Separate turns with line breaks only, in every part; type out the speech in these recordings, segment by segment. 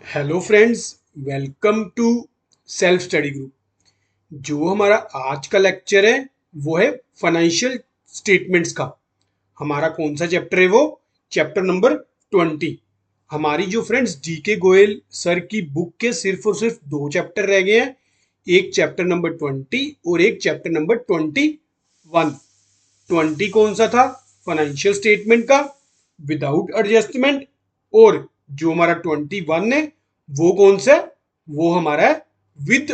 Hello friends, welcome to self study group. जो हमारा आज का लेक्चर है वो है फाइनेंशियल स्टेटमेंट्स का। हमारा कौन सा चैप्टर है? वो चैप्टर नंबर 20। हमारी जो फ्रेंड्स डीके गोयल सर की बुक के सिर्फ और सिर्फ दो चैप्टर रह गए हैं। एक चैप्टर नंबर 20 और एक चैप्टर नंबर 21। 20 कौन सा था? फाइनेंशियल स्टेटमेंट का विदाउट एडजस्टमेंट। और जो हमारा 21 है वो कौन सा है? वो हमारा है विद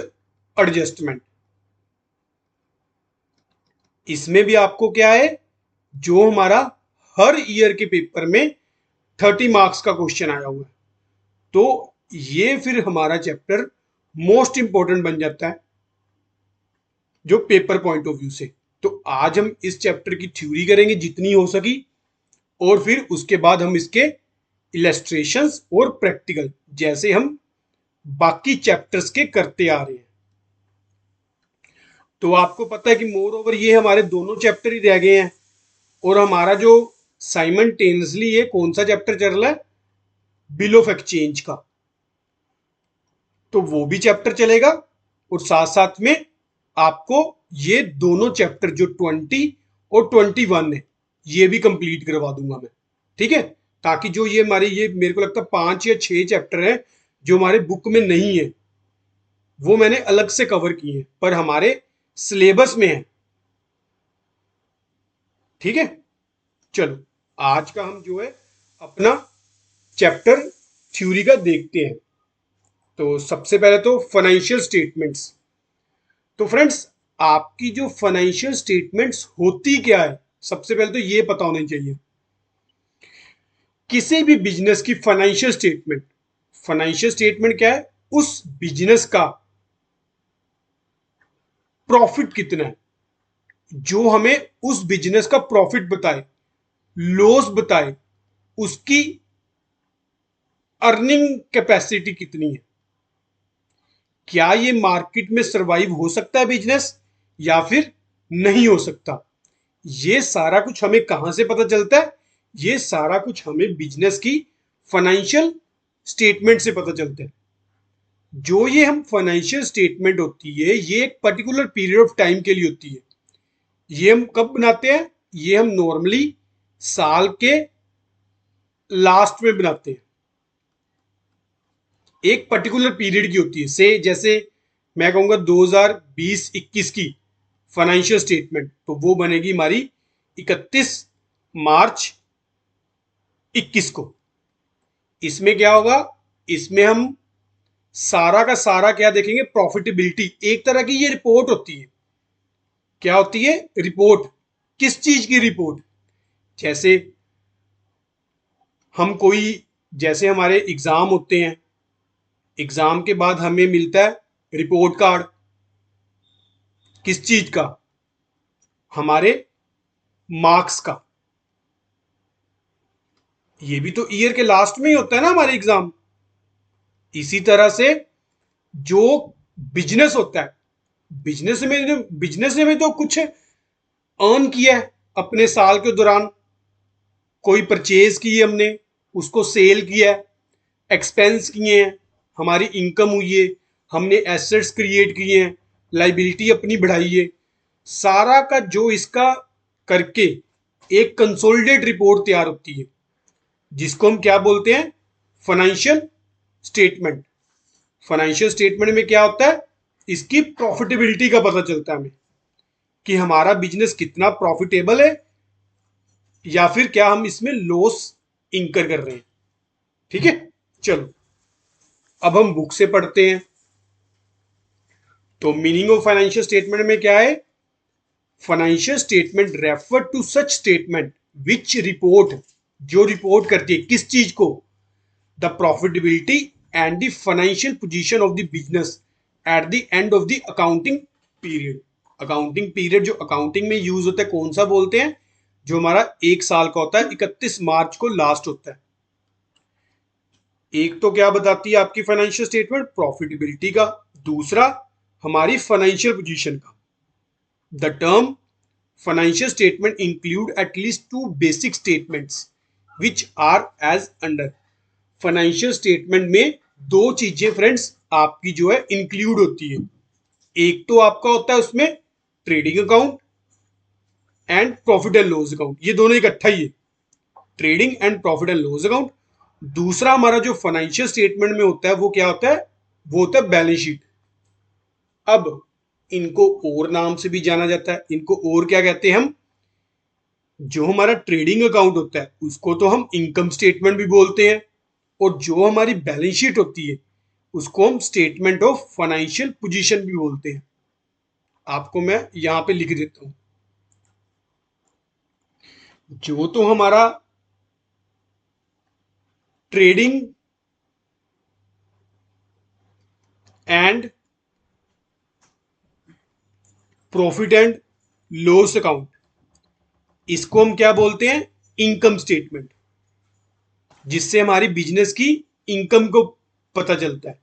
एडजस्टमेंट। इसमें भी आपको क्या है, जो हमारा हर ईयर के पेपर में 30 मार्क्स का क्वेश्चन आया हुआ है, तो ये फिर हमारा चैप्टर मोस्ट इंपॉर्टेंट बन जाता है जो पेपर पॉइंट ऑफ व्यू से। तो आज हम इस चैप्टर की थ्योरी करेंगे जितनी हो सकी, और फिर उसके बाद हम इसके इलेस्ट्रेशंस और प्रैक्टिकल जैसे हम बाकी चैप्टर्स के करते आ रहे हैं। तो आपको पता है कि मोर ओवर ये हमारे दोनों चैप्टर ही रह गए हैं, और हमारा जो साइमल्टेनियसली ये कौन सा चैप्टर चल रहा है? बिल ऑफ एक्सचेंज का। तो वो भी चैप्टर चलेगा, और साथ साथ में आपको ये दोनों चैप्टर जो 20 और 21 है ये भी कंप्लीट करवा दूंगा मैं। ठीक है, ताकि जो ये हमारे ये मेरे को लगता है 5 या 6 चैप्टर है जो हमारे बुक में नहीं है, वो मैंने अलग से कवर किए हैं पर हमारे सिलेबस में है। ठीक है, चलो आज का हम जो है अपना चैप्टर थ्योरी का देखते हैं। तो सबसे पहले तो फाइनेंशियल स्टेटमेंट्स। तो फ्रेंड्स, आपकी जो फाइनेंशियल स्टेटमेंट्स होती क्या है, सबसे पहले तो ये पता होना चाहिए। किसी भी बिजनेस की फाइनेंशियल स्टेटमेंट क्या है? उस बिजनेस का प्रॉफिट कितना है, जो हमें उस बिजनेस का प्रॉफिट बताए, लॉस बताए, उसकी अर्निंग कैपेसिटी कितनी है, क्या ये मार्केट में सरवाइव हो सकता है बिजनेस या फिर नहीं हो सकता। ये सारा कुछ हमें कहां से पता चलता है? ये सारा कुछ हमें बिजनेस की फाइनेंशियल स्टेटमेंट से पता चलता है। जो ये हम फाइनेंशियल स्टेटमेंट होती है ये एक पर्टिकुलर पीरियड ऑफ टाइम के लिए होती है। ये हम कब बनाते हैं? ये हम नॉर्मली साल के लास्ट में बनाते हैं। एक पर्टिकुलर पीरियड की होती है, से जैसे मैं कहूंगा 2020-21 की फाइनेंशियल स्टेटमेंट, तो वो बनेगी हमारी 31 मार्च 21 को। इसमें क्या होगा? इसमें हम सारा का सारा क्या देखेंगे? प्रॉफिटेबिलिटी। एक तरह की ये रिपोर्ट होती है। क्या होती है? रिपोर्ट। किस चीज की रिपोर्ट? जैसे हम कोई, जैसे हमारे एग्जाम होते हैं, एग्जाम के बाद हमें मिलता है रिपोर्ट कार्ड। किस चीज का? हमारे मार्क्स का। ये भी तो ईयर के लास्ट में ही होता है ना हमारे एग्जाम। इसी तरह से जो बिजनेस होता है, बिजनेस में तो कुछ अर्न किया है अपने साल के दौरान। कोई परचेज की है हमने, उसको सेल किया है, एक्सपेंस किए हैं, हमारी इनकम हुई है, हमने एसेट्स क्रिएट किए हैं, लाइबिलिटी अपनी बढ़ाई है। सारा का जो इसका करके एक कंसोलिडेट रिपोर्ट तैयार होती है, जिसको हम क्या बोलते हैं? Financial statement. फाइनेंशियल स्टेटमेंट में क्या होता है? इसकी प्रॉफिटेबिलिटी का पता चलता है हमें कि हमारा बिजनेस कितना प्रॉफिटेबल है या फिर क्या हम इसमें लॉस इंकर कर रहे हैं। ठीक है, चलो अब हम बुक से पढ़ते हैं। तो मीनिंग ऑफ फाइनेंशियल स्टेटमेंट में क्या है? Financial statement refer to such statement which report, जो रिपोर्ट करती है किस चीज को? The profitability and the financial position of the business at the end of the accounting period. Accounting period जो अकाउंटिंग में यूज होता है कौन सा बोलते हैं? जो हमारा एक साल का होता है, 31 मार्च को लास्ट होता है। एक तो क्या बताती है आपकी फाइनेंशियल स्टेटमेंट? प्रॉफिटेबिलिटी का। दूसरा हमारी फाइनेंशियल पोजीशन का। The term financial statement include at least two basic statements which are as under। Financial statement में दो चीजें फ्रेंड्स आपकी जो है इंक्लूड होती है। एक तो आपका होता है उसमें trading account and profit and loss account, ये दोनों इकट्ठा ही है, trading and profit and loss account. दूसरा हमारा जो फाइनेंशियल स्टेटमेंट में होता है वो क्या होता है, वो होता है बैलेंस शीट। अब इनको और नाम से भी जाना जाता है, इनको और क्या कहते हैं हम, जो हमारा ट्रेडिंग अकाउंट होता है उसको तो हम इनकम स्टेटमेंट भी बोलते हैं, और जो हमारी बैलेंस शीट होती है उसको हम स्टेटमेंट ऑफ फाइनेंशियल पोजीशन भी बोलते हैं। आपको मैं यहां पे लिख देता हूं, जो तो हमारा trading and profit and loss account, इसको हम क्या बोलते हैं, इनकम स्टेटमेंट, जिससे हमारी बिजनेस की इनकम को पता चलता है।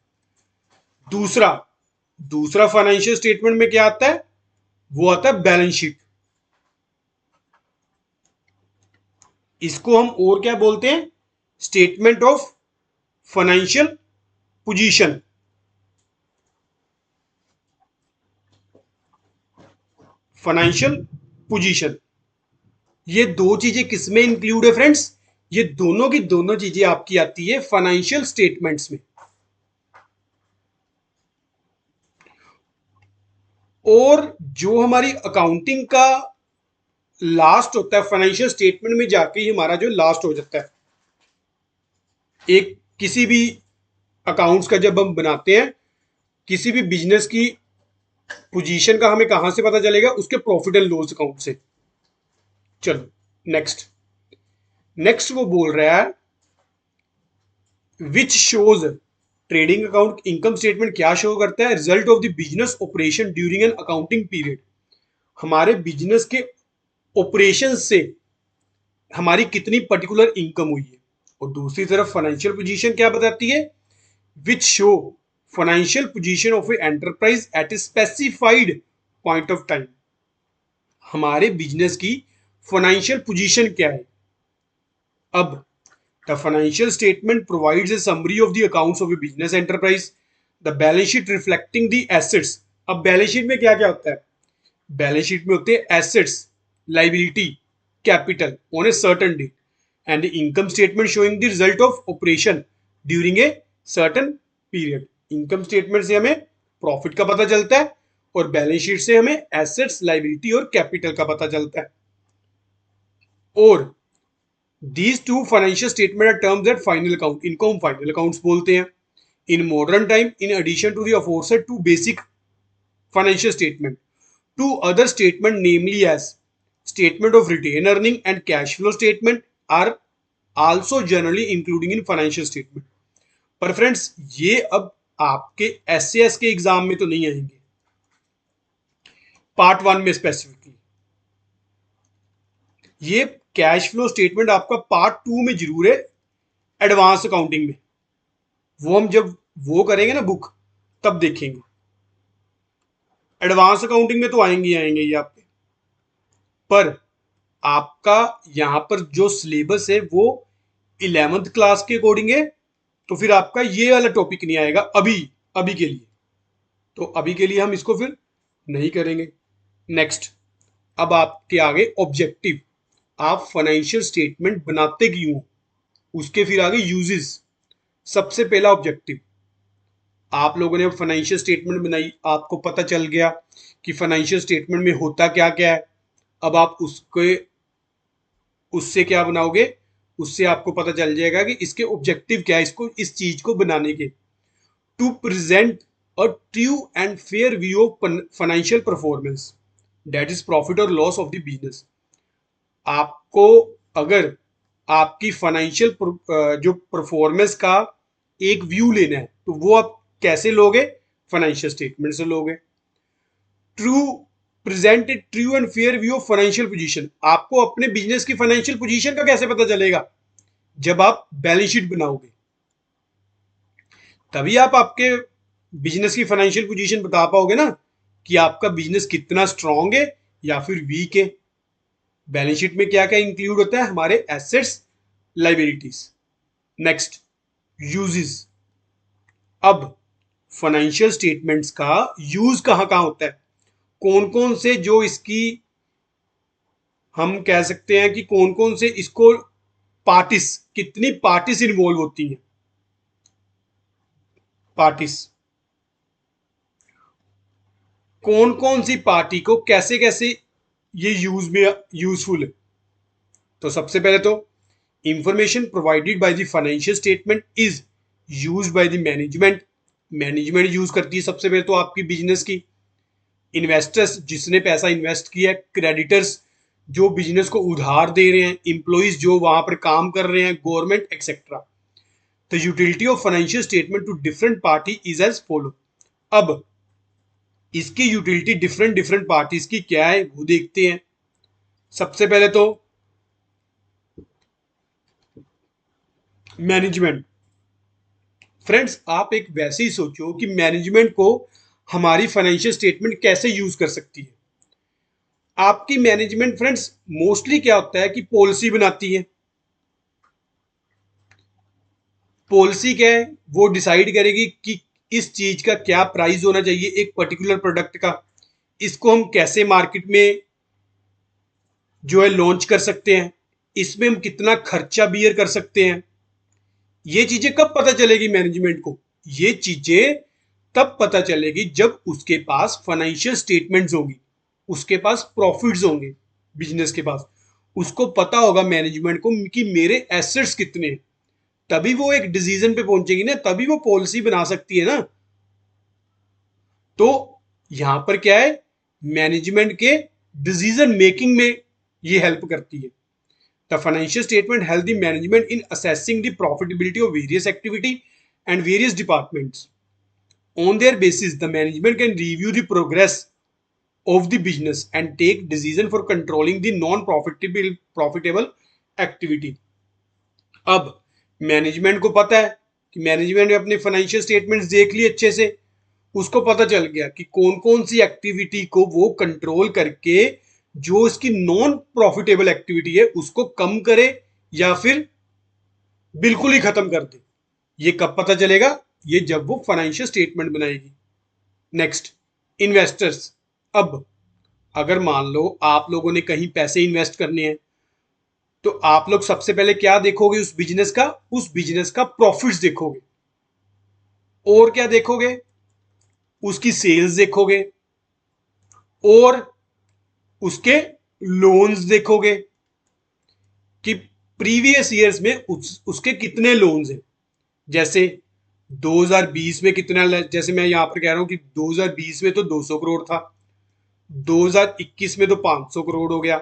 दूसरा दूसरा फाइनेंशियल स्टेटमेंट में क्या आता है, वो आता है बैलेंस शीट। इसको हम और क्या बोलते हैं, statement of financial position. Financial position, ये दो चीजें किसमें इंक्लूड है फ्रेंड्स, ये दोनों की दोनों चीजें आपकी आती है फाइनेंशियल स्टेटमेंट्स में। और जो हमारी अकाउंटिंग का लास्ट होता है, फाइनेंशियल स्टेटमेंट में जाके ही हमारा जो लास्ट हो जाता है, एक किसी भी अकाउंट्स का जब हम बनाते हैं, किसी भी बिजनेस की पोजीशन का हमें कहां से पता चलेगा, उसके प्रॉफिट एंड लॉस अकाउंट से। चलो नेक्स्ट, नेक्स्ट वो बोल रहा है which shows, trading account income statement क्या शो करता है, result of the business operation during an accounting period, हमारे बिजनेस के ऑपरेशन से हमारी कितनी पर्टिकुलर इनकम हुई है। और दूसरी तरफ फाइनेंशियल पोजीशन क्या बताती है, which show financial position of a enterprise at a specified point of time, हमारे बिजनेस की फाइनेंशियल पोजीशन क्या है। अब the financial statement provides a summary of the accounts of a business enterprise, the balance sheet reflecting the assets. अब balance sheet में क्या क्या होता है, बैलेंस शीट में होते हैं assets, liability, capital on a certain date, and the income statement showing the result of operation during a certain period. Income statement से हमें प्रॉफिट का पता चलता है, और बैलेंस शीट से हमें एसेट्स, लाइबिलिटी और कैपिटल का पता चलता है। और these two financial statement are terms at final account, इनको हम फाइनल अकाउंट्स बोलते हैं। In modern time, in addition to the aforesaid two basic financial statement, two other statement namely as statement of retained earning and cash flow statement are also generally including in financial statement। पर friends ये अब आपके SAS के exam में तो नहीं आएंगे, part one में स्पेसिफिकली। ये कैश फ्लो स्टेटमेंट आपका पार्ट टू में जरूर है, एडवांस अकाउंटिंग में, वो हम जब वो करेंगे ना बुक तब देखेंगे। एडवांस अकाउंटिंग में तो आएंगे आएंगे ये आपके, पर आपका यहां पर जो सिलेबस है वो 11th क्लास के अकॉर्डिंग है, तो फिर आपका ये वाला टॉपिक नहीं आएगा अभी, अभी के लिए, तो अभी के लिए हम इसको फिर नहीं करेंगे। नेक्स्ट, अब आपके आगे ऑब्जेक्टिव, आप फाइनेंशियल स्टेटमेंट बनाते क्यों, उसके फिर आगे यूजेस। सबसे पहला ऑब्जेक्टिव, आप लोगों ने फाइनेंशियल स्टेटमेंट बनाई, आपको पता चल गया कि फाइनेंशियल स्टेटमेंट में होता क्या क्या है। अब आप उसके उससे क्या बनाओगे, उससे आपको पता चल जाएगा कि इसके ऑब्जेक्टिव क्या है, इसको इस चीज को बनाने के। To present a true and fair view of financial performance, that is profit और लॉस ऑफ द बिजनेस। आपको अगर आपकी फाइनेंशियल जो परफॉर्मेंस का एक व्यू लेना है, तो वो आप कैसे लोगे, फाइनेंशियल स्टेटमेंट से लोगे। True, present A true and fair view of financial position, आपको अपने बिजनेस की फाइनेंशियल पोजीशन का कैसे पता चलेगा, जब आप बैलेंस शीट बनाओगे तभी आप आपके बिजनेस की फाइनेंशियल पोजीशन बता पाओगे ना, कि आपका बिजनेस कितना स्ट्रांग है या फिर वीक है। बैलेंस शीट में क्या क्या इंक्लूड होता है, हमारे एसेट्स, लाइबिलिटीज। नेक्स्ट, यूजेस, अब फाइनेंशियल स्टेटमेंट्स का यूज कहाँ कहाँ होता है, कौन कौन से जो इसकी हम कह सकते हैं कि कौन कौन से इसको पार्टिस, कितनी पार्टिस इन्वॉल्व होती हैं, पार्टिस कौन कौन सी पार्टी को कैसे कैसे ये यूज में यूजफुल है। तो सबसे पहले तो information provided by the financial statement is use by the management, management use करती है सबसे पहले तो आपकी बिजनेस की। इन्वेस्टर्स जिसने पैसा इन्वेस्ट किया है, क्रेडिटर्स जो बिजनेस को उधार दे रहे हैं, एम्प्लॉइज जो वहां पर काम कर रहे हैं, government etcetera. The utility of financial statement to different party is as follow. अब इसकी यूटिलिटी डिफरेंट डिफरेंट पार्टीज की क्या है वो देखते हैं। सबसे पहले तो मैनेजमेंट। फ्रेंड्स आप एक वैसे ही सोचो कि मैनेजमेंट को हमारी फाइनेंशियल स्टेटमेंट कैसे यूज कर सकती है। आपकी मैनेजमेंट फ्रेंड्स मोस्टली क्या होता है कि पॉलिसी बनाती है। पॉलिसी क्या है, वो डिसाइड करेगी कि इस चीज का क्या प्राइस होना चाहिए, एक पर्टिकुलर प्रोडक्ट का, इसको हम कैसे मार्केट में जो है लॉन्च कर सकते हैं, इसमें हम कितना खर्चा बियर कर सकते हैं। ये चीजें कब पता चलेगी मैनेजमेंट को, ये चीजें तब पता चलेगी जब उसके पास फाइनेंशियल स्टेटमेंट्स होगी, उसके पास प्रॉफिट्स होंगे, बिजनेस के पास उसको पता होगा मैनेजमेंट को कि मेरे एसेट्स कितने हैं। तभी वो एक डिसीजन पे पहुंचेगी ना, तभी वो पॉलिसी बना सकती है ना। तो यहां पर क्या है, मैनेजमेंट के डिसीजन मेकिंग में ये हेल्प करती है। The financial statement help the management in assessing the profitability of various activity and various departments. On their basis, the management can review the progress of the business and take decision for controlling the non-profitable activity. अब management को पता है कि management ने अपने financial statements देख लिए अच्छे से, उसको पता चल गया कि कौन कौन सी एक्टिविटी को वो कंट्रोल करके जो इसकी नॉन प्रॉफिटेबल एक्टिविटी है उसको कम करे या फिर बिल्कुल ही खत्म कर दे। ये कब पता चलेगा, ये जब वो फाइनेंशियल स्टेटमेंट बनाएगी। Next, investors. अब अगर मान लो आप लोगों ने कहीं पैसे इन्वेस्ट करने हैं तो आप लोग सबसे पहले क्या देखोगे, उस बिजनेस का, उस बिजनेस का प्रॉफिट्स देखोगे। और क्या देखोगे, उसकी सेल्स देखोगे और उसके लोन्स देखोगे कि प्रीवियस ईयर्स में उसके कितने लोन्स हैं। जैसे 2020 में कितना, जैसे मैं यहां पर कह रहा हूं कि 2020 में तो 200 करोड़ था, 2021 में तो 500 करोड़ हो गया,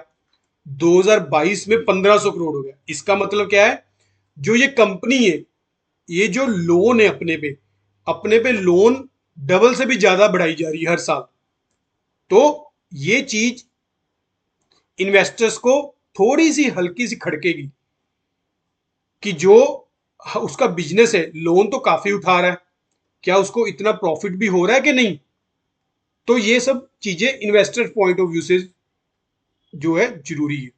2022 में 1500 करोड़ हो गया। इसका मतलब क्या है, जो ये कंपनी है, ये जो लोन है अपने पे लोन डबल से भी ज्यादा बढ़ाई जा रही है हर साल। तो ये चीज इन्वेस्टर्स को थोड़ी सी हल्की सी खड़केगी कि जो उसका बिजनेस है, लोन तो काफी उठा रहा है, क्या उसको इतना प्रॉफिट भी हो रहा है कि नहीं। तो ये सब चीजें इन्वेस्टर पॉइंट ऑफ व्यू से जो है जरूरी है।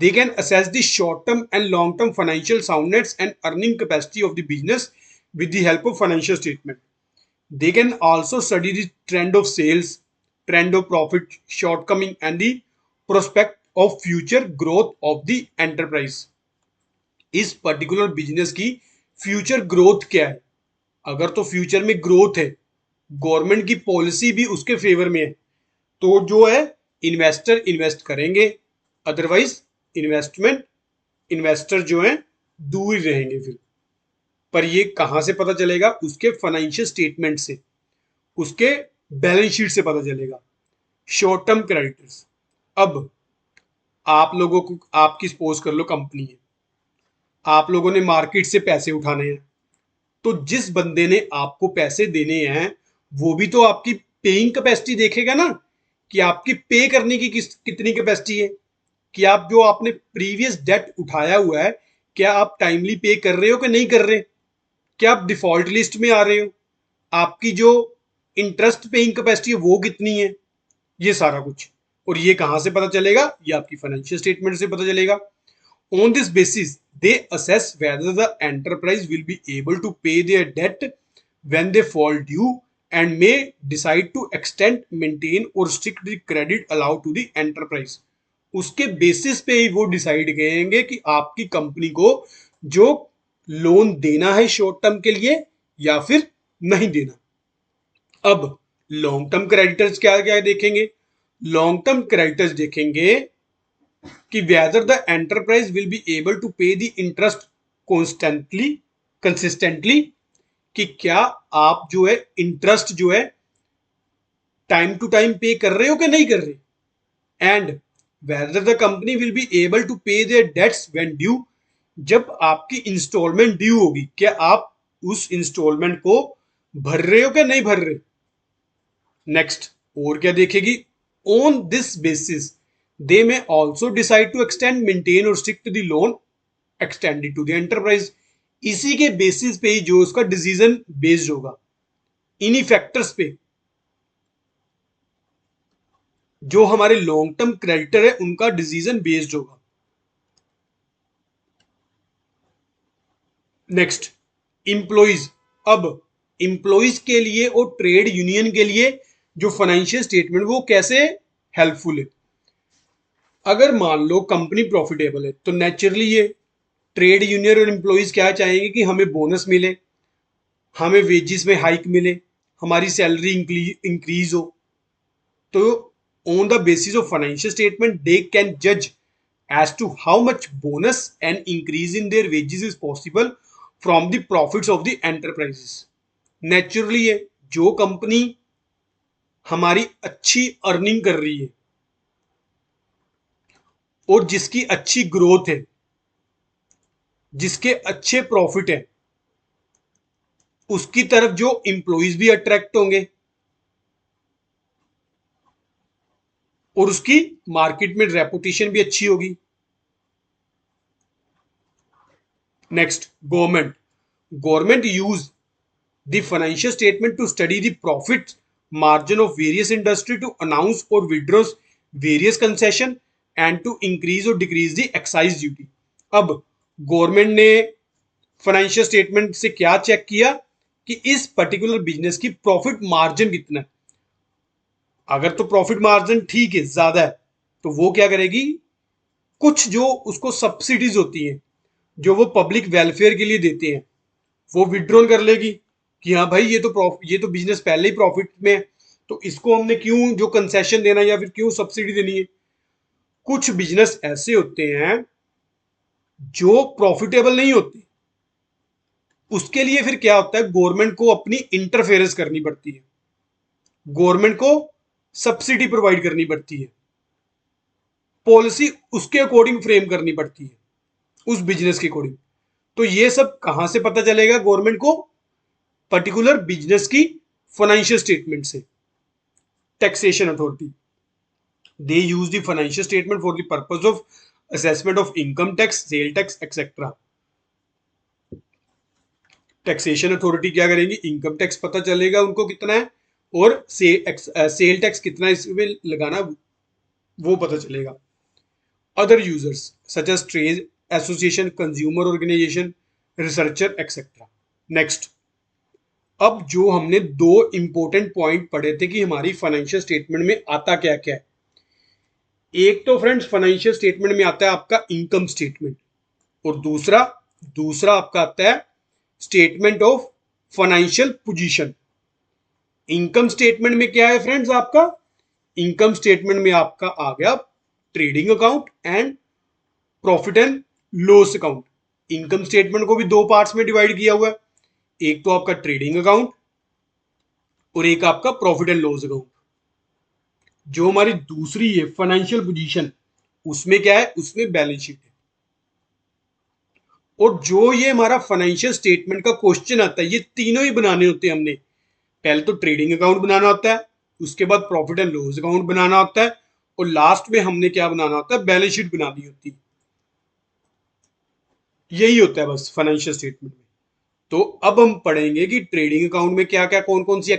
They can assess the short term and long term financial soundness and earning capacity of the business with the help of financial statement. They can also study the trend of sales, trend of profit shortcoming, and the prospect of future growth of the enterprise. इस particular business की future growth क्या है। अगर तो future में growth है, government की policy भी उसके फेवर में है, तो जो है इन्वेस्टर इन्वेस्ट करेंगे, अदरवाइज इन्वेस्टर जो है दूर ही रहेंगे फिर। पर ये कहां से पता चलेगा, उसके फाइनेंशियल स्टेटमेंट से, उसके बैलेंस शीट से पता चलेगा। Short term creditors. अब आप लोगों को, आपकी सपोज कर लो कंपनी है, आप लोगों ने मार्केट से पैसे उठाने हैं, तो जिस बंदे ने आपको पैसे देने हैं वो भी तो आपकी पेइंग कैपेसिटी देखेगा ना, कि आपकी पे करने की कितनी कैपेसिटी है, कि आप जो आपने प्रीवियस डेट उठाया हुआ है क्या आप टाइमली पे कर रहे हो कि नहीं कर रहे, क्या आप डिफॉल्ट लिस्ट में आ रहे हो, आपकी जो इंटरेस्ट पेइंग कैपेसिटी है वो कितनी है, ये सारा कुछ। और ये कहां से पता चलेगा, ये आपकी फाइनेंशियल स्टेटमेंट से पता चलेगा। On this basis they assess whether the enterprise will be able to pay their debt when they fall due and may decide to extend, maintain or restrict the credit allowed to the enterprise. उसके basis पे ही वो decide करेंगे कि आपकी company को जो loan देना है शॉर्ट टर्म के लिए या फिर नहीं देना। अब लॉन्ग टर्म क्रेडिटर्स क्या क्या देखेंगे? लॉन्ग टर्म क्रेडिटर्स देखेंगे कि whether the enterprise will be able to pay the interest consistently, कि क्या आप जो है इंटरेस्ट जो है टाइम टू टाइम पे कर रहे हो कि नहीं कर रहे, and whether the company will be able to pay their debts when due, जब आपकी इंस्टॉलमेंट ड्यू होगी क्या आप उस इंस्टॉलमेंट को भर रहे हो कि नहीं भर रहे। नेक्स्ट और क्या देखेगी? On this basis they may also decide to extend, maintain or stick to the loan extended to the enterprise. इसी के बेसिस पे ही जो उसका डिसीजन बेस्ड होगा, इन्हीं फैक्टर्स पे जो हमारे लॉन्ग टर्म क्रेडिटर है उनका डिसीजन बेस्ड होगा। Next employees. अब इंप्लॉइज के लिए और ट्रेड यूनियन के लिए जो फाइनेंशियल स्टेटमेंट वो कैसे हेल्पफुल है? अगर मान लो कंपनी प्रॉफिटेबल है तो नेचुरली ये ट्रेड यूनियन और एम्प्लॉइज क्या चाहेंगे कि हमें बोनस मिले, हमें वेजेस में हाइक मिले, हमारी सैलरी इंक्रीज हो। तो on the basis of financial statement they can जज as to how much bonus and increase in their wages is possible from the profits of the enterprises. Naturally है जो company हमारी अच्छी earning कर रही है और जिसकी अच्छी ग्रोथ है, जिसके अच्छे प्रॉफिट है, उसकी तरफ जो इंप्लॉइज भी अट्रैक्ट होंगे और उसकी मार्केट में रेपुटेशन भी अच्छी होगी। Next government. Government use the financial statement to study the profit margin of various industry to announce or withdraw various concession and to increase or decrease the excise duty. अब government ने financial statement से क्या check किया कि इस particular business की profit margin कितना है। अगर तो प्रॉफिट मार्जिन ठीक है, ज्यादा है, तो वो क्या करेगी, कुछ जो उसको सब्सिडीज होती हैं जो वो पब्लिक वेलफेयर के लिए देते हैं वो विड्रॉ कर लेगी कि हाँ भाई ये तो बिजनेस पहले ही प्रॉफिट में है, तो इसको हमने क्यों जो कंसेशन देना या फिर क्यों सब्सिडी देनी है। कुछ बिजनेस ऐसे होते हैं जो प्रॉफिटेबल नहीं होते, उसके लिए फिर क्या होता है, गवर्नमेंट को अपनी इंटरफेरेंस करनी पड़ती है, गवर्नमेंट को सब्सिडी प्रोवाइड करनी पड़ती है, पॉलिसी उसके अकॉर्डिंग फ्रेम करनी पड़ती है उस बिजनेस के अकॉर्डिंग। तो ये सब कहां से पता चलेगा गवर्नमेंट को? पर्टिकुलर बिजनेस की फाइनेंशियल स्टेटमेंट से। Taxation authority, they use the financial statement for the purpose of assessment of income tax, sale tax etcetera. Taxation authority क्या करेंगी, इनकम टैक्स पता चलेगा उनको कितना है और सेल टैक्स कितना इसमें लगाना वो पता चलेगा। Other users such as trade association, consumer organisation, researcher etcetera. Next, अब जो हमने दो इंपॉर्टेंट पॉइंट पढ़े थे कि हमारी फाइनेंशियल स्टेटमेंट में आता क्या क्या है। एक तो फ्रेंड्स फाइनेंशियल स्टेटमेंट में आता है आपका इनकम स्टेटमेंट और दूसरा दूसरा आपका आता है statement of financial position. Income statement में क्या है फ्रेंड्स आपका? इनकम स्टेटमेंट में आपका आ गया trading account and profit and loss account. Income statement को भी दो पार्ट्स में डिवाइड किया हुआ है, एक तो आपका ट्रेडिंग अकाउंट और एक आपका प्रॉफिट एंड लॉस अकाउंट। जो हमारी दूसरी है फाइनेंशियल पोजीशन, उसमें क्या है, उसमें बैलेंस शीट है। और जो ये हमारा फाइनेंशियल स्टेटमेंट का क्वेश्चन आता है, ये तीनों ही बनाने होते हैं हमने। पहले तो ट्रेडिंग अकाउंट बनाना होता है, उसके बाद प्रॉफिट एंड लॉस अकाउंट बनाना होता है और लास्ट में हमने क्या बनाना होता है, बैलेंस शीट बनानी होती है। यही होता है बस फाइनेंशियल स्टेटमेंट में। तो अब हम पढ़ेंगे कि ट्रेडिंग अकाउंट में क्या क्या कौन कौन सी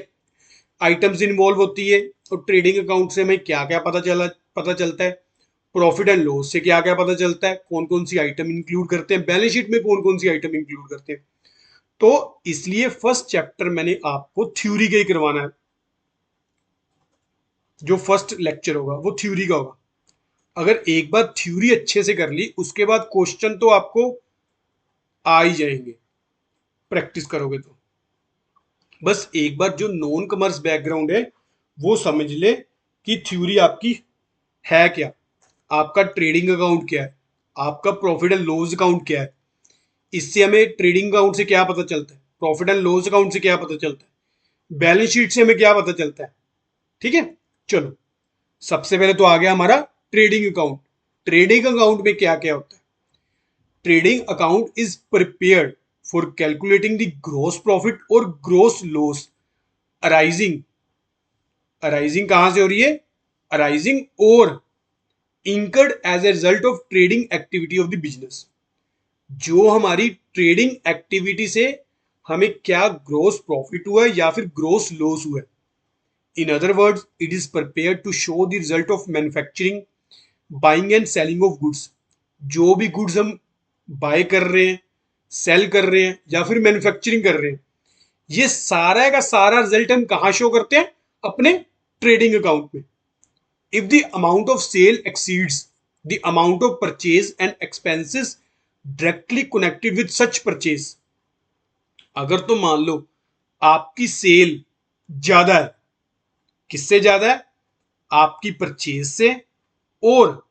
आइटम्स इन्वॉल्व होती है और ट्रेडिंग अकाउंट से हमें क्या क्या पता चलता है, प्रॉफिट एंड लॉस से क्या क्या पता चलता है, कौन कौन सी आइटम इंक्लूड करते हैं, बैलेंस शीट में कौन कौन सी आइटम इंक्लूड करते हैं। तो इसलिए फर्स्ट चैप्टर मैंने आपको थ्योरी का ही करवाना है। जो फर्स्ट लेक्चर होगा वो थ्योरी का होगा। अगर एक बार थ्योरी अच्छे से कर ली, उसके बाद क्वेश्चन तो आपको आ ही जाएंगे प्रैक्टिस करोगे तो। बस एक बार जो नॉन कॉमर्स बैकग्राउंड है वो समझ ले कि थ्योरी आपकी है क्या, आपका ट्रेडिंग अकाउंट क्या है, आपका प्रॉफिट एंड लॉस अकाउंट क्या है। इससे हमें ट्रेडिंग अकाउंट से क्या पता चलता है, प्रॉफिट एंड लॉस अकाउंट से क्या पता चलता है, बैलेंस शीट से हमें क्या पता चलता है। ठीक है, चलो सबसे पहले तो आ गया हमारा ट्रेडिंग अकाउंट। ट्रेडिंग अकाउंट में क्या क्या होता है? Trading account is prepared for calculating the gross profit और ग्रॉस लॉस अराइजिंग। अराइजिंग कहां से हो रही है? अराइजिंग और incurred as a result of trading activity of the business। जो हमारी ट्रेडिंग एक्टिविटी से हमें क्या ग्रोस प्रॉफिट हुआ है या फिर ग्रोस लॉस हुआ है। In other words it is prepared to show the result of manufacturing, buying and selling of goods. जो भी गुड्स हम बाय कर रहे हैं, सेल कर रहे हैं या फिर मैन्युफैक्चरिंग कर रहे हैं, ये सारा का सारा रिजल्ट हम कहां शो करते हैं? अपने ट्रेडिंग अकाउंट में। If the amount of sale exceeds the amount of purchase and expenses directly connected with such purchase। अगर तो मान लो आपकी सेल ज्यादा है, किससे ज्यादा है? आपकी परचेज से, और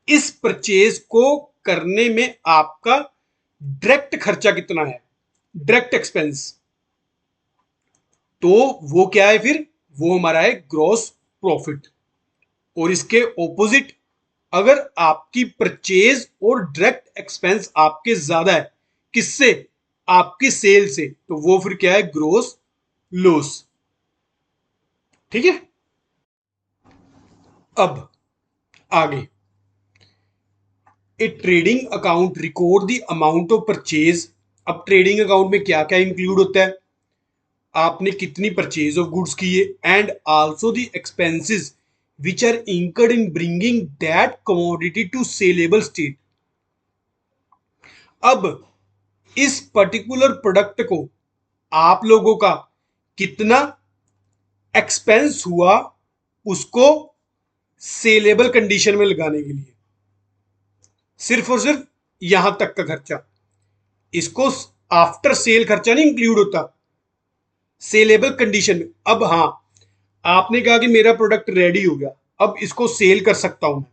इस परचेज को करने में आपका डायरेक्ट खर्चा कितना है, डायरेक्ट एक्सपेंस, तो वो क्या है फिर? वो हमारा है ग्रॉस प्रॉफिट। और इसके ऑपोजिट, अगर आपकी परचेज और डायरेक्ट एक्सपेंस आपके ज्यादा है, किससे? आपकी सेल से, तो वो फिर क्या है? Gross loss. ठीक है, अब आगे, a trading account record the amount of purchase. अब ट्रेडिंग अकाउंट में क्या क्या इंक्लूड होता है? आपने कितनी परचेज ऑफ गुड्स की है, and also the expenses which are incurred in bringing that commodity to saleable state. अब इस पर्टिकुलर प्रोडक्ट को आप लोगों का कितना एक्सपेंस हुआ उसको सेलेबल कंडीशन में लगाने के लिए, सिर्फ और सिर्फ यहां तक का खर्चा। इसको आफ्टर सेल खर्चा नहीं इंक्लूड होता सेलेबल कंडीशन में। अब हाँ, आपने कहा कि मेरा प्रोडक्ट रेडी हो गया, अब इसको सेल कर सकता हूं मैं।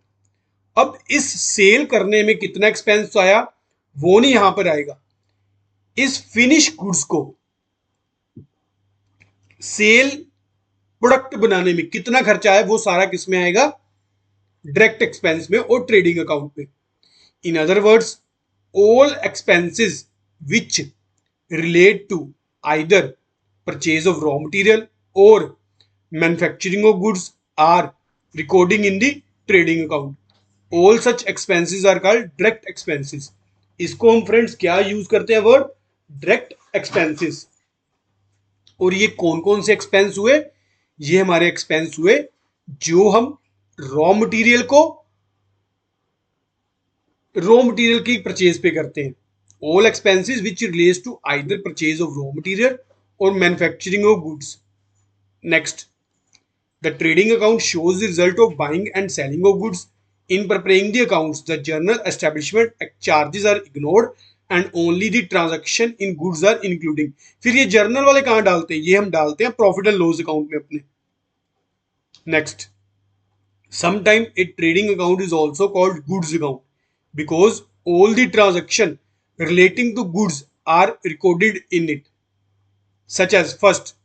अब इस सेल करने में कितना एक्सपेंस आया वो नहीं यहां पर आएगा। इस फिनिश गुड्स को सेल प्रोडक्ट बनाने में कितना खर्चा है वो सारा किस में आएगा? डायरेक्ट एक्सपेंस में और ट्रेडिंग अकाउंट में। In other words, all expenses which relate to either purchase of raw material or manufacturing of goods are recording in the trading account. All such expenses are called direct expenses. इसको हम friends क्या use करते हैं? Word direct expenses. और ये कौन कौन से एक्सपेंस हुए? ये हमारे एक्सपेंस हुए जो हम रॉ मटेरियल की परचेज पे करते हैं। All expenses which relates to either purchase of raw material or manufacturing of goods. Next, the trading account shows the result of buying and selling of goods. In preparing the accounts, the journal establishment charges are ignored and only the transaction in goods are including। फिर ये journal वाले कहां डालते हैं? ये हम डालते हैं प्रॉफिट एंड लॉस अकाउंट में अपने। Next, sometime a trading account is also called goods account because all the transaction relating to goods are recorded in it, such as first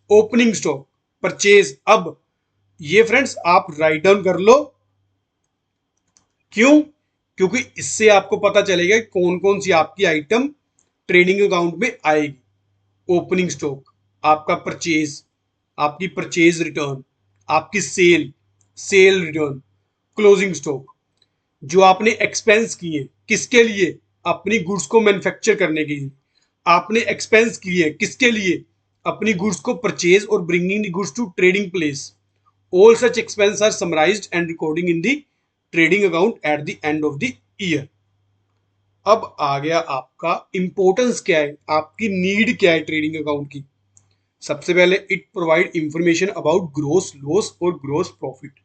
opening stock, purchase। अब ये friends आप write down कर लो। क्यों? क्योंकि इससे आपको पता चलेगा कौन कौन सी आपकी आइटम ट्रेडिंग अकाउंट में आएगी। ओपनिंग स्टॉक, आपका परचेज, आपकी परचेज रिटर्न, आपकी सेल रिटर्न, क्लोजिंग स्टॉक। जो आपने एक्सपेंस किए किसके लिए? अपनी गुड्स को मैन्युफैक्चर करने के लिए। आपने एक्सपेंस किए किसके लिए? अपनी गुड्स को परचेज और bringing the goods to trading place. All such expense are summarised and recording in the trading account at the end of the year. अब आ गया आपका इंपॉर्टेंस क्या है, आपकी नीड क्या है ट्रेडिंग अकाउंट की। सबसे पहले it provide information about gross loss और ग्रोस प्रॉफिट।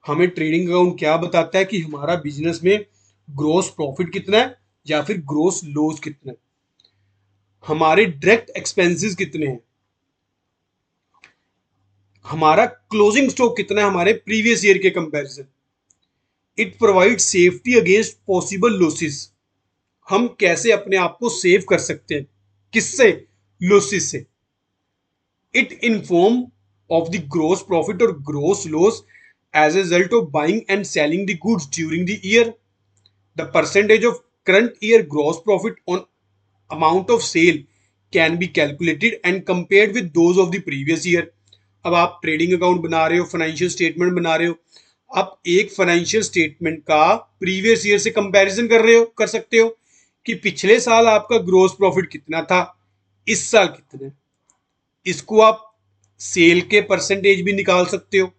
हमें ट्रेडिंग अकाउंट क्या बताता है कि हमारा बिजनेस में ग्रोस प्रॉफिट कितना है या फिर ग्रोस लॉस कितना है, हमारे डायरेक्ट एक्सपेंसेस कितने हैं, हमारा क्लोजिंग स्टॉक कितना है हमारे प्रीवियस ईयर के comparison. It provide safety against possible losses. हम कैसे अपने आप को सेव कर सकते हैं, किससे, लॉसेस से। It inform of the gross profit or gross loss as a result of buying and selling the goods during the year. The percentage of current year gross profit on amount of sale can be calculated and compared with those of the previous year. अब आप trading account बना रहे हो, financial statement बना रहे हो, आप एक फाइनेंशियल स्टेटमेंट का प्रीवियस ईयर से कंपैरिजन कर रहे हो, कर सकते हो कि पिछले साल आपका ग्रोस प्रॉफिट कितना था, इस साल कितना है। इसको आप सेल के परसेंटेज भी निकाल सकते हो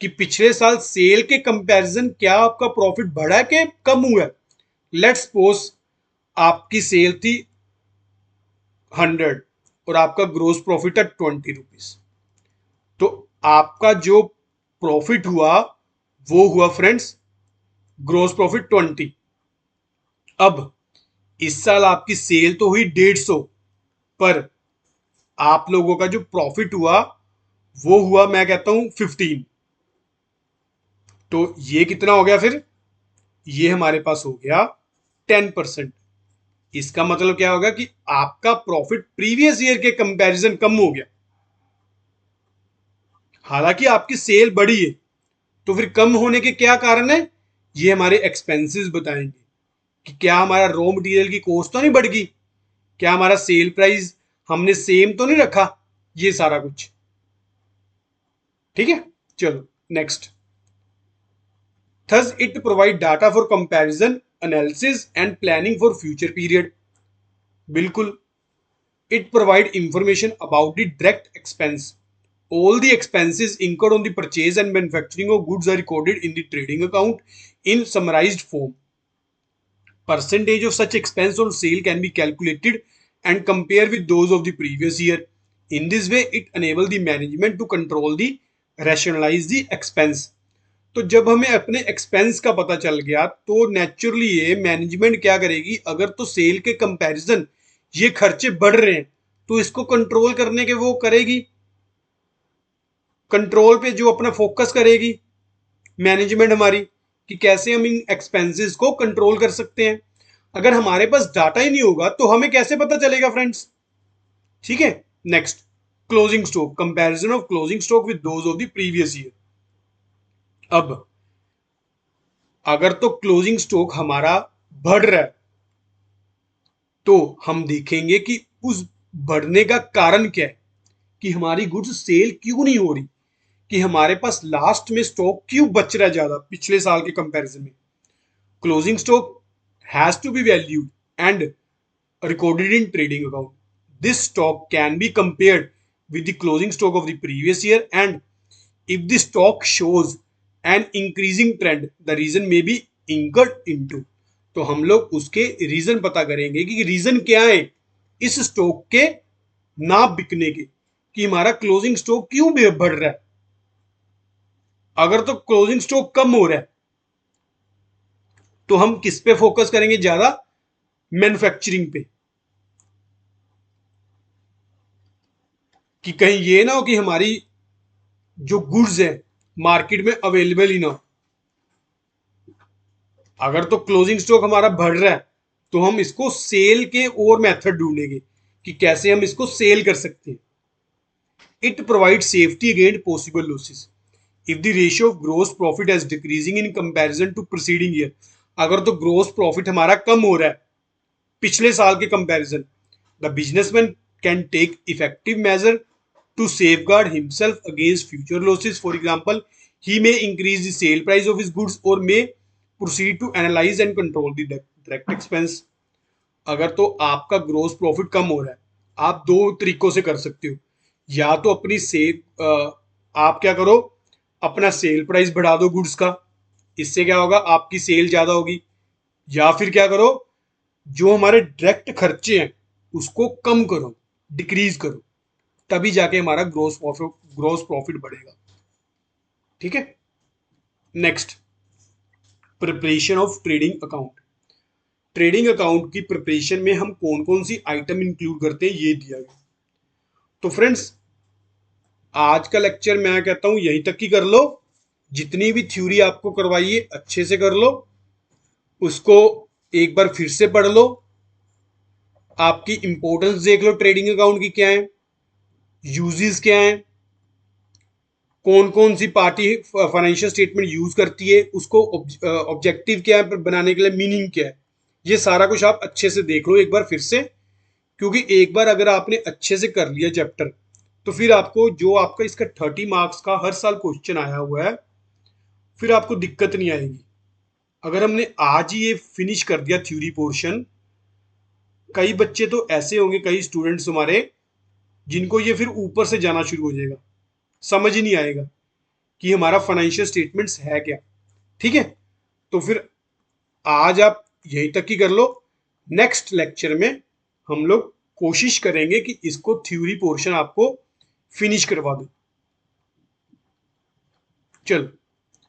कि पिछले साल सेल के कंपैरिजन क्या आपका प्रॉफिट बढ़ा है कि कम हुआ है। लेट्स सपोज आपकी सेल थी 100 और आपका ग्रोस प्रॉफिट है 20 रुपीज, तो आपका जो प्रॉफिट हुआ वो हुआ फ्रेंड्स ग्रोस प्रॉफिट 20। अब इस साल आपकी सेल तो हुई 150, पर आप लोगों का जो प्रॉफिट हुआ वो हुआ, मैं कहता हूं 15। तो ये कितना हो गया फिर, ये हमारे पास हो गया 10%। इसका मतलब क्या होगा कि आपका प्रॉफिट प्रीवियस ईयर के कंपैरिजन कम हो गया, हालांकि आपकी सेल बढ़ी है। तो फिर कम होने के क्या कारण है, ये हमारे एक्सपेंसेस बताएंगे कि क्या हमारा रॉ मटेरियल की कॉस्ट तो नहीं बढ़ गई, क्या हमारा सेल प्राइस हमने सेम तो नहीं रखा, ये सारा कुछ। ठीक है, चलो next. Thus it provide data for comparison analysis and planning for future period. बिल्कुल, it provide information about the direct expense. All the expenses incurred on the purchase and manufacturing of goods are recorded in the trading account in summarized form. Percentage of such expense on sale can be calculated and compare with those of the previous year. In this way, it enables the management to control the rationalize the expense. तो जब हमें अपने expense का पता चल गया तो naturally ये मैनेजमेंट क्या करेगी, अगर तो सेल के कंपैरिजन ये खर्चे बढ़ रहे हैं तो इसको कंट्रोल करने के वो करेगी, कंट्रोल पे जो अपना फोकस करेगी मैनेजमेंट हमारी, कि कैसे हम इन एक्सपेंसेस को कंट्रोल कर सकते हैं। अगर हमारे पास डाटा ही नहीं होगा तो हमें कैसे पता चलेगा फ्रेंड्स। ठीक है, next, closing stock, comparison of closing stock with those of the previous year. अब अगर तो क्लोजिंग स्टॉक हमारा बढ़ रहा है तो हम देखेंगे कि उस बढ़ने का कारण क्या है, कि हमारी गुड्स सेल क्यों नहीं हो रही, कि हमारे पास लास्ट में स्टॉक क्यों बच रहा है ज्यादा पिछले साल के कंपैरिजन में। Closing stock has to be valued and recorded in trading account. This stock can be compared with the closing stock of the previous year, and if the stock shows an increasing trend, the reason may be incurred into. तो हम लोग उसके reason पता करेंगे कि reason क्या है इस स्टॉक के ना बिकने के, कि हमारा क्लोजिंग स्टॉक क्यों बढ़ रहा है। अगर तो क्लोजिंग स्टॉक कम हो रहा है तो हम किस पे फोकस करेंगे ज्यादा, मैन्युफैक्चरिंग पे, कि कहीं ये ना हो कि हमारी जो गुड्स है मार्केट में अवेलेबल ही ना हो। अगर तो क्लोजिंग स्टॉक हमारा बढ़ रहा है तो हम इसको सेल के और मेथड ढूंढेंगे कि कैसे हम इसको सेल कर सकते हैं। It provide safety against possible losses if the ratio of gross profit is decreasing in comparison to preceding year. अगर तो ग्रोस प्रॉफिट हमारा कम हो रहा है पिछले साल के comparison, the businessman can take effective measure to safeguard himself against future losses. For example, he may increase the sale price of his goods or may proceed to analyze and control the direct expense. अगर तो आपका gross profit कम हो रहा है, आप दो तरीकों से कर सकते हो। या तो अपनी सेल आप क्या करो, अपना सेल प्राइस बढ़ा दो गुड्स का, इससे क्या होगा आपकी सेल ज्यादा होगी। या फिर क्या करो, जो हमारे डायरेक्ट खर्चे हैं उसको कम करो, डिक्रीज करो, तभी जाके हमारा ग्रोस प्रॉफिट बढ़ेगा। ठीक है। Next, preparation of trading account. Trading account की प्रिपरेशन में हम कौन कौन सी आइटम इंक्लूड करते हैं ये दिया गया। तो फ्रेंड्स, आज का लेक्चर मैं कहता हूं यहीं तक ही कर लो। जितनी भी थ्योरी आपको करवाई है अच्छे से कर लो, उसको एक बार फिर से पढ़ लो, आपकी इंपॉर्टेंस देख लो ट्रेडिंग अकाउंट की क्या है, यूजेस क्या है, कौन कौन सी पार्टी फाइनेंशियल स्टेटमेंट यूज करती है, उसको ऑब्जेक्टिव क्या है बनाने के लिए, मीनिंग क्या है, ये सारा कुछ आप अच्छे से देख लो एक बार फिर से। क्योंकि एक बार अगर आपने अच्छे से कर लिया चैप्टर, तो फिर आपको जो आपका इसका 30 मार्क्स का हर साल क्वेश्चन आया हुआ है, फिर आपको दिक्कत नहीं आएगी। अगर हमने आज ही ये फिनिश कर दिया थ्योरी पोर्शन, कई बच्चे तो ऐसे होंगे, कई स्टूडेंट्स हमारे, जिनको ये फिर ऊपर से जाना शुरू हो जाएगा, समझ ही नहीं आएगा कि हमारा फाइनेंशियल स्टेटमेंट्स है क्या। ठीक है। तो फिर आज आप यहीं तक ही कर लो। नेक्स्ट लेक्चर में हम लोग कोशिश करेंगे कि इसको थ्योरी पोर्शन आपको फिनिश करवा दूं। चलो,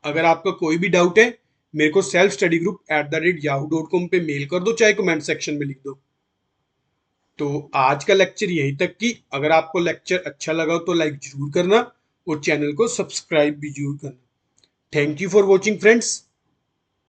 अगर आपका कोई भी डाउट है, मेरे को selfstudyGroup@yahoo.com पे मेल कर दो, चाहे कमेंट सेक्शन में लिख दो। तो आज का लेक्चर यहीं तक की। अगर आपको लेक्चर अच्छा लगा तो लाइक जरूर करना और चैनल को सब्सक्राइब भी जरूर करना। Thank you for watching friends.